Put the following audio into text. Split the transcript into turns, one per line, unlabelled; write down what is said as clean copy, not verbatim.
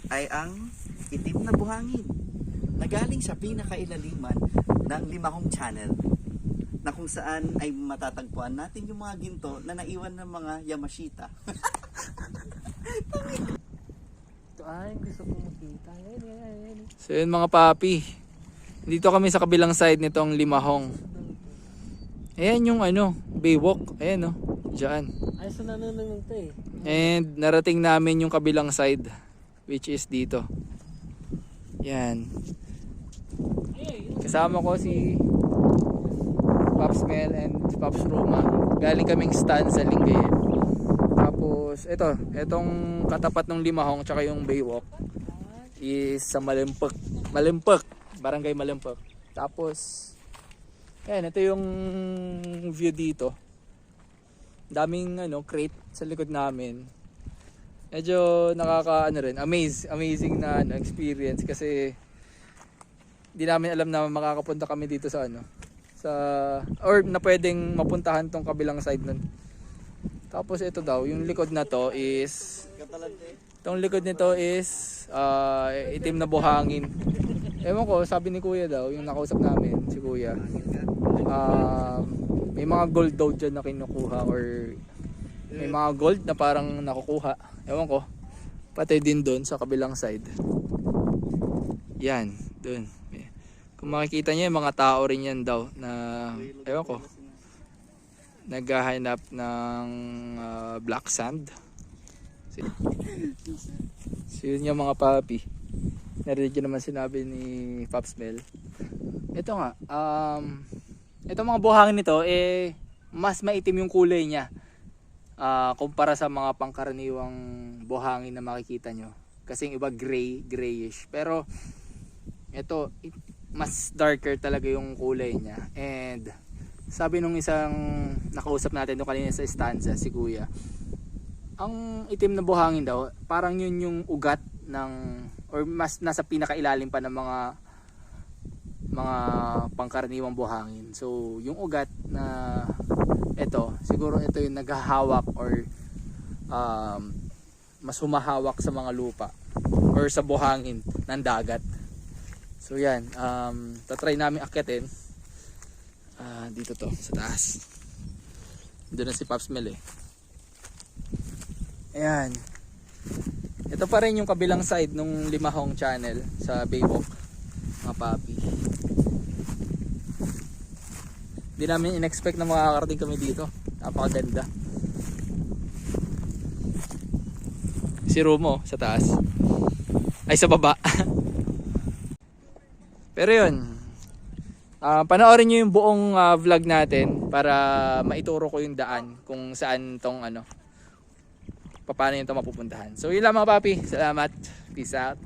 ay ang itim na buhangin na galing sa pinakailaliman ng Limahong Channel, na kung saan ay matatagpuan natin yung mga ginto na naiwan ng mga Yamashita.
Ito ay gusto ko makita. Ayan.
So yun mga papi, dito kami sa kabilang side nitong Limahong. Ayan yung Baywalk. Ayan dyan.
Ay, so nanunong ito eh.
And narating namin yung kabilang side, which is dito. Yan. Kasama ko si Pops Mel and Pops Roma. Galing kaming stand sa Lingayen. Tapos itong katapat ng Limahong tsaka yung Baywalk is sa Malimpok, Barangay Malimpok. Tapos ayan, ito yung view dito. Daming crate sa likod namin. Medyo amazing na experience kasi di namin alam na makakapunta kami dito sa or na pwedeng mapuntahan tong kabilang side nun. Tapos ito daw, yung likod na to is likod nito is itim na buhangin. Ewan ko, sabi ni Kuya daw, yung nakausap namin, si Kuya, may mga gold daw dyan na kinukuha, or may mga gold na parang nakukuha. Ewan ko, pati din doon sa kabilang side. Yan, doon. Kung makikita niyo, mga tao rin yan daw na, ewan ko, naghahanap ng black sand. So yun yung mga papi. Narinig yun naman sinabi ni Pops Mel. Ito nga, itong mga buhangin nito, mas maitim yung kulay niya kumpara sa mga pangkaraniwang buhangin na makikita nyo. Kasi yung iba grayish. Pero ito, mas darker talaga yung kulay niya. And sabi nung isang nakausap natin doon kanina sa stanza, si Kuya, ang itim na buhangin daw, parang yun yung ugat ng, or mas nasa pinakailalim pa ng mga pangkaraniwang buhangin. So yung ugat na siguro ito yung naghahawak or mas humahawak sa mga lupa or sa buhangin ng dagat. So yan, tatry namin akyatin dito sa taas. Doon na si Pops Mel Ayan. Ito pa rin yung kabilang side nung Limahong Channel sa Baywalk, mga papi. Hindi namin in-expect na makakarating kami dito. Napakaganda. Si Romo sa taas. Ay, sa baba. Pero yun, panoorin nyo yung buong vlog natin para maituro ko yung daan kung saan tong paano yun ito mapupuntahan. So yun lang mga papi. Salamat. Peace out.